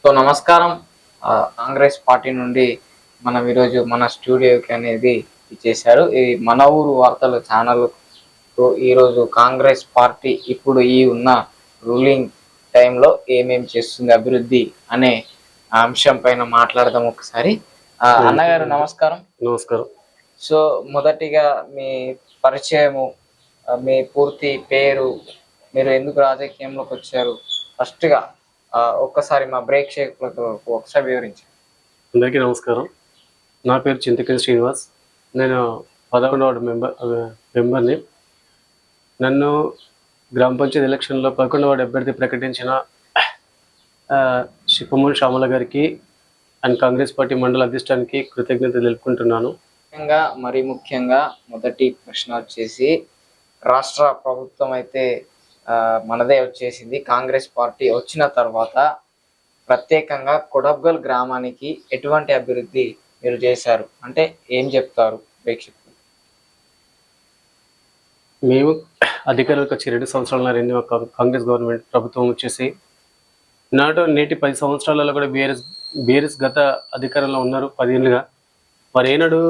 So నమస్కారం. Congress party నుండి మనం ఈరోజు మన స్టూడియోకి అనేది ఇచ్చేశారు. ఇది మన ఊరు వార్తలు ఛానల్. ఈరోజు కాంగ్రెస్ పార్టీ ఇప్పుడు ఉన్న రూలింగ్ టైంలో ఏమేమి చేస్తుంది అభివృద్ధి అనే అంశం పైన మాట్లాడదాం ఒకసారి. అన్నగారు నమస్కారం. నమస్కారం. సో మొదటిగా మీ పరిచయము, మీ పూర్తి పేరు, మీరు ఎందుకు రాజకీయంలోకి వచ్చారు, ఫస్ట్గా ఒక్కసారి మా ప్రేక్షకులకు ఒకసారి వివరించండి. అందరికీ నమస్కారం. నా పేరు చింతకిని శ్రీనివాస్. నేను 11వ వార్డు మెంబర్ని. నన్ను గ్రామ పంచాయతీ ఎలక్షన్లో 11వ వార్డు అభ్యర్థి ప్రకటించిన శిపమూని శ్యామల గారికి అండ్ కాంగ్రెస్ పార్టీ మండల అధిష్టానికి కృతజ్ఞతలు తెలుపుకుంటున్నాను. ముఖ్యంగా మొదటి ప్రశ్న వచ్చేసి, రాష్ట్ర ప్రభుత్వం అయితే మనదే వచ్చేసింది. కాంగ్రెస్ పార్టీ వచ్చిన తర్వాత ప్రత్యేకంగా కొడబ్గల్ గ్రామానికి ఎటువంటి అభివృద్ధి మీరు చేశారు అంటే ఏం చెప్తారు ప్రేక్షకులు? మేము అధికారులకు వచ్చి 2 సంవత్సరాల కాంగ్రెస్ గవర్నమెంట్ ప్రభుత్వం వచ్చేసి నేటి 10 సంవత్సరాలలో కూడా బీఆర్ఎస్ గత అధికారంలో ఉన్నారు 10 ఏళ్ళుగా. మరి ఏనాడు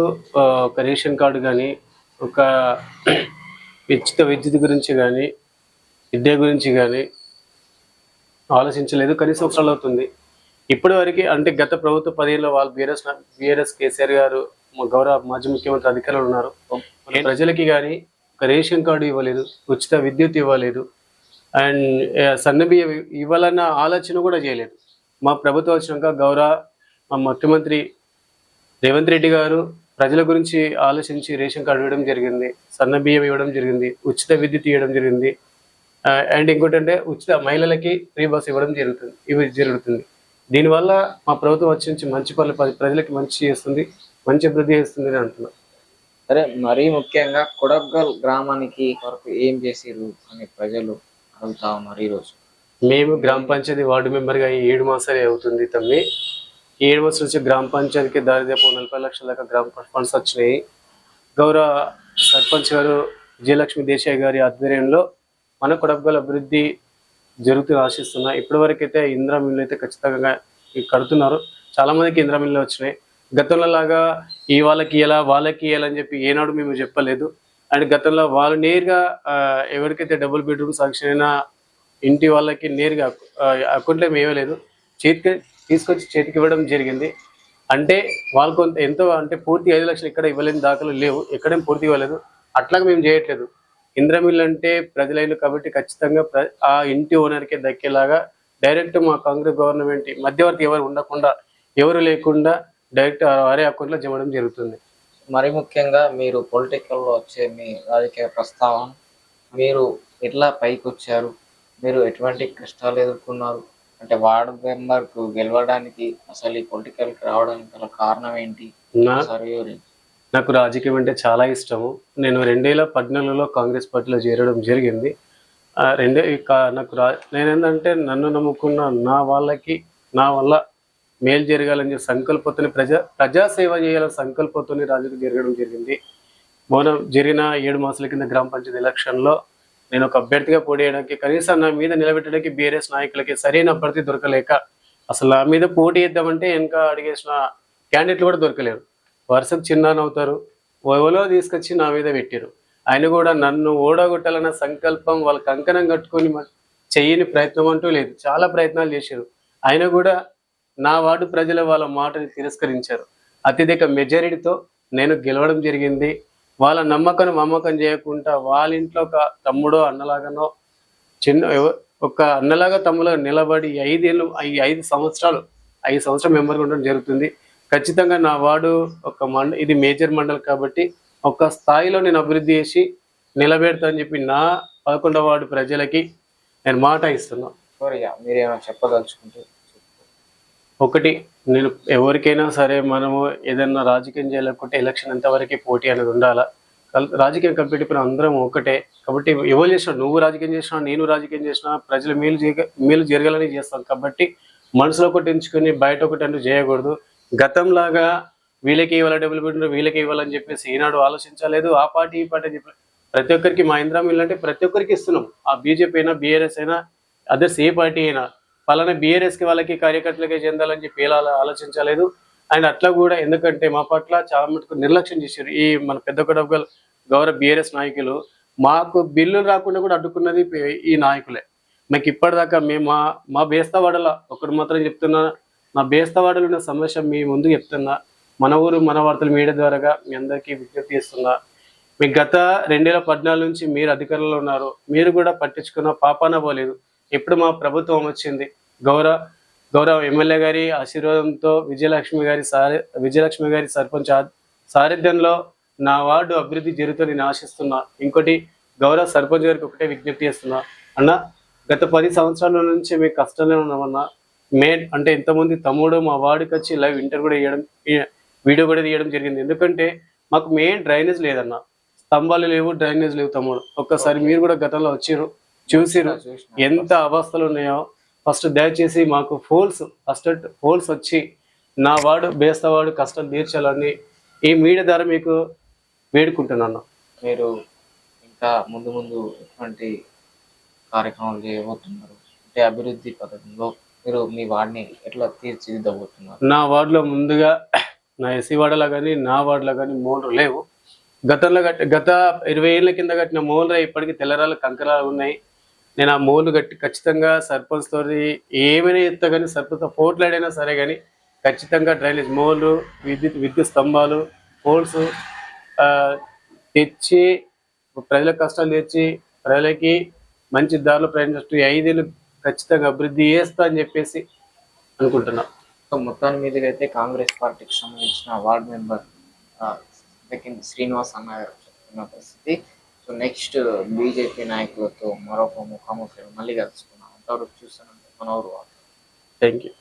ఒక రేషన్ కార్డు కానీ, ఒక ఉచిత విద్యుత్ గురించి కానీ, విద్య గురించి కానీ ఆలోచించలేదు. 10 సంవత్సరాలు అవుతుంది. ఇప్పటి వరకు అంటే గత ప్రభుత్వ 10 ఏళ్ళలో వాళ్ళు బీఆర్ఎస్ కేసీఆర్ గారు గౌరవ మాజీ ముఖ్యమంత్రి అధికారులు ఉన్నారు. ప్రజలకి కానీ ఒక రేషన్ కార్డు ఇవ్వలేదు, ఉచిత విద్యుత్ ఇవ్వలేదు, అండ్ సన్నబియ్యం ఇవ్వాలన్న ఆలోచన కూడా చేయలేదు. మా ప్రభుత్వం వచ్చినాక మా ముఖ్యమంత్రి రేవంత్ రెడ్డి గారు ప్రజల గురించి ఆలోచించి రేషన్ కార్డు ఇవ్వడం జరిగింది, సన్నబియ్యం ఇవ్వడం జరిగింది, ఉచిత విద్యుత్ ఇవ్వడం జరిగింది, అండ్ ఇంకోటి అంటే ఉచిత మహిళలకి ఫ్రీ బస్ ఇవ్వడం జరుగుతుంది. దీనివల్ల మా ప్రభుత్వం వచ్చి మంచి పనులు ప్రజలకి మంచి చేస్తుంది, మంచి అభివృద్ధి చేస్తుంది అని అంటున్నాను. సరే, మరీ ముఖ్యంగా కొడబ్గల్ గ్రామానికి వరకు ఏం చేసిరు అని ప్రజలు అడుగుతా ఉన్నారు. ఈరోజు మేము గ్రామ పంచాయతీ వార్డు మెంబర్గా 7 మాసాలే అవుతుంది తమ్మి. 7 మాసాల నుంచి గ్రామ పంచాయతీకి దాదాపు 40 లక్షల దాకా గ్రామ ఫండ్స్ వచ్చినాయి. గౌరవ సర్పంచ్ గారు విజయలక్ష్మి దేశాయ్ గారి ఆధ్వర్యంలో మన కొడబ్గల్ అభివృద్ధి జరుగుతూ ఆశిస్తున్నా. ఇప్పటివరకు అయితే ఇందిరా మిల్లు అయితే ఖచ్చితంగా కడుతున్నారు. చాలా మందికి ఇందిరా మిల్లు వచ్చినాయి. గతంలో లాగా వాళ్ళకి ఇవ్వాలని చెప్పి ఏనాడు మేము చెప్పలేదు. అండ్ గతంలో వాళ్ళు నేరుగా ఎవరికైతే డబుల్ బెడ్రూమ్ శాంక్షన్ అయినా ఇంటి వాళ్ళకి నేరుగా అకౌంట్లో ఇవ్వలేదు, తీసుకొచ్చి చేతికి ఇవ్వడం జరిగింది. అంటే వాళ్ళు కొంత ఎంతో అంటే పూర్తి 5 లక్షలు ఇక్కడ ఇవ్వలేని దాఖలు లేవు, ఎక్కడేం పూర్తి ఇవ్వలేదు. అట్లాగా మేము చేయట్లేదు. ఇందిరా మిల్లు అంటే ప్రజలైన కాబట్టి ఖచ్చితంగా ఆ ఇంటి ఓనర్కే దక్కేలాగా డైరెక్ట్ మా కాంగ్రెస్ గవర్నమెంట్ మధ్యవర్తి ఎవరు ఉండకుండా, ఎవరు లేకుండా డైరెక్ట్ వారి అకౌంట్లో జమడం జరుగుతుంది. మరి ముఖ్యంగా మీరు పొలిటికల్లో వచ్చే మీ రాజకీయ ప్రస్తావన, మీరు ఎట్లా పైకి వచ్చారు, మీరు ఎటువంటి కష్టాలు ఎదుర్కొన్నారు, అంటే వార్డు మెంబర్కు గెలవడానికి అసలు ఈ పొలిటికల్కి రావడానికి గల కారణం ఏంటి? నాకు రాజకీయం అంటే చాలా ఇష్టము. నేను 2014లో కాంగ్రెస్ పార్టీలో చేరడం జరిగింది. నేనేంటంటే నన్ను నమ్ముకున్న నా వల్ల మేలు జరగాలని సంకల్పంతో ప్రజాసేవ చేయాలని సంకల్పంతో రాజకీయం జరగడం జరిగింది. జరిగిన 7 మాసాల కింద గ్రామ పంచాయతీ ఎలక్షన్లో నేను ఒక అభ్యర్థిగా పోటీ చేయడానికి, కనీసం నా మీద నిలబెట్టడానికి బీఆర్ఎస్ నాయకులకి సరైన అభ్యర్థి దొరకలేక, అసలు నా మీద పోటీ చేద్దామంటే వెనక అడిగేసిన క్యాండిడేట్లు కూడా దొరకలేరు. వరుసకు చిన్నానవుతారు, ఎవరో తీసుకొచ్చి నా మీద పెట్టారు. ఆయన కూడా నన్ను ఓడగొట్టాలన్న సంకల్పం వాళ్ళ కంకణం కట్టుకొని చెయ్యని ప్రయత్నం అంటూ లేదు. చాలా ప్రయత్నాలు చేశారు. ఆయన కూడా నా వార్డు ప్రజలు వాళ్ళ మాటని తిరస్కరించారు. అత్యధిక మెజారిటీతో నేను గెలవడం జరిగింది. వాళ్ళ మమ్మకం చేయకుండా వాళ్ళ ఇంట్లో ఒక తమ్ముడో అన్నలాగానో ఒక అన్నలాగా తమ్ముడుగా నిలబడి 5 సంవత్సరాలు మెంబర్గా ఉండడం జరుగుతుంది. ఖచ్చితంగా నా వార్డు ఇది మేజర్ మండలి కాబట్టి ఒక స్థాయిలో నేను అభివృద్ధి చేసి నిలబెడతా అని చెప్పి నా 11వ వార్డు ప్రజలకి నేను మాట ఇస్తున్నా. మీరేమైనా చెప్పదలుచుకుంటే? ఒకటి, నేను ఎవరికైనా సరే మనము ఏదైనా రాజకీయం చేయాలనుకుంటే ఎలక్షన్ ఎంతవరకు పోటీ అనేది ఉండాలా. రాజకీయం కంప్లీట్ అందరం ఒకటే కాబట్టి ఎవరు చేసినా, నువ్వు రాజకీయం చేసినా నేను రాజకీయం చేసినా ప్రజలు మేలు జరగాలని చేస్తాం. కాబట్టి మనసులో ఒకటి ఎంచుకొని బయట ఒకటి అంటూ చేయకూడదు. గతంలాగా వీళ్ళకి ఇవ్వాలి డబుల్ బెడ్రూమ్ వీళ్ళకి ఇవ్వాలని చెప్పేసి ఈనాడు ఆలోచించలేదు. ఆ పార్టీ ఈ పార్టీ అని చెప్పి ప్రతి ఒక్కరికి మా ఇందిరా మిల్లు అంటే ప్రతి ఒక్కరికి ఇస్తున్నాం. ఆ బీజేపీ అయినా, బీఆర్ఎస్ అయినా, అదర్స్ ఏ పార్టీ అయినా పలానా బీఆర్ఎస్కి వాళ్ళకి కార్యకర్తలకే చెందాలని చెప్పి ఎలా ఆలోచించలేదు. ఆయన అట్లా కూడా ఎందుకంటే మా పట్ల చాలా మటుకు నిర్లక్ష్యం చేశారు. ఈ మన పెద్ద కొడవగల్ గౌరవ బీఆర్ఎస్ నాయకులు మాకు బిల్లులు రాకుండా కూడా అడ్డుకున్నది ఈ నాయకులే. మాకు ఇప్పటిదాకా మేము మా బేస్తవాడల ఒకటి మాత్రం చెప్తున్నా, నా బేస్తవాడలో ఉన్న సమస్య మీ ముందు చెప్తున్నా, మన ఊరు మన వార్తలు మీడియా ద్వారాగా మీ అందరికీ విజ్ఞప్తి చేస్తున్నా. మీకు గత 2014 నుంచి మీరు అధికారంలో ఉన్నారు, మీరు కూడా పట్టించుకున్న పాపాన పోలేదు. ఎప్పుడు మా ప్రభుత్వం వచ్చింది, గౌరవ ఎమ్మెల్యే గారి ఆశీర్వాదంతో విజయలక్ష్మి గారి సర్పంచ్ సారథ్యంలో నా వార్డు అభివృద్ధి జరుగుతుంది నేను ఆశిస్తున్నా. ఇంకోటి గౌరవ సర్పంచ్ గారికి ఒకటే విజ్ఞప్తి చేస్తున్నా, అన్న గత 10 సంవత్సరాల నుంచి మీకు కష్టంలో ఉన్నామన్నా. అంటే ఇంతమంది తమ్ముడు మా వార్డుకి వచ్చి లైవ్ ఇంటర్ కూడా వీడియో కూడా తీయడం జరిగింది. ఎందుకంటే మాకు మెయిన్ డ్రైనేజ్ లేదన్న, స్తంభాలు లేవు, డ్రైనేజ్ లేవు తమ్ముడు. ఒక్కసారి మీరు కూడా గతంలో వచ్చిర్రు, చూసిరు ఎంత అవస్థలు ఉన్నాయో. ఫస్ట్ దయచేసి మాకు ఫోల్స్ వచ్చి నా వార్డు బేస్తవాడు కష్టాలు తీర్చాలని ఈ మీడియా ద్వారా మీకు వేడుకుంటున్నాను. మీరు ఇంకా ముందు ఎటువంటి కార్యక్రమాలు చేయబోతున్నారు అంటే అభివృద్ధి పథకంలో మీరు మీ వార్డుని ఎట్లా తీర్చిదిద్దబోతున్నారు? నా వార్డులో ముందుగా నా ఎస్సీ వార్డులో కానీ నా వార్డులో కానీ మోటార్లు లేవు. గత 20 ఏళ్ళ కింద కట్టిన మోటార్లు ఇప్పటికీ తెల్లరాలు కంకరాలు ఉన్నాయి. నేను ఆ మోర్లు కట్టి ఖచ్చితంగా సర్పంచ్ తోటి ఏమైనా ఎత్తా కానీ సర్పంచ్ పోట్లాడైనా సరే కానీ ఖచ్చితంగా డ్రైనేజ్ మోర్లు, విద్యుత్ స్తంభాలు, పోల్స్ తెచ్చి ప్రజల కష్టాలు తెచ్చి ప్రజలకి మంచి దారిలో ప్రయాణిస్తూ 5 ఏళ్ళు ఖచ్చితంగా అభివృద్ధి చేస్తా అని చెప్పేసి అనుకుంటున్నా. సో మొత్తాన్ని మీదుగా అయితే కాంగ్రెస్ పార్టీకి సంబంధించిన వార్డ్ మెంబర్ శ్రీనివాస్ అన్న గారు చెప్తున్న పరిస్థితి. సో నెక్స్ట్ బీజేపీ నాయకులతో మరొక ముఖాముఖి మళ్ళీ కలుసుకున్నాం. అంతవరకు చూస్తున్నాం మన ఊరు. Thank you.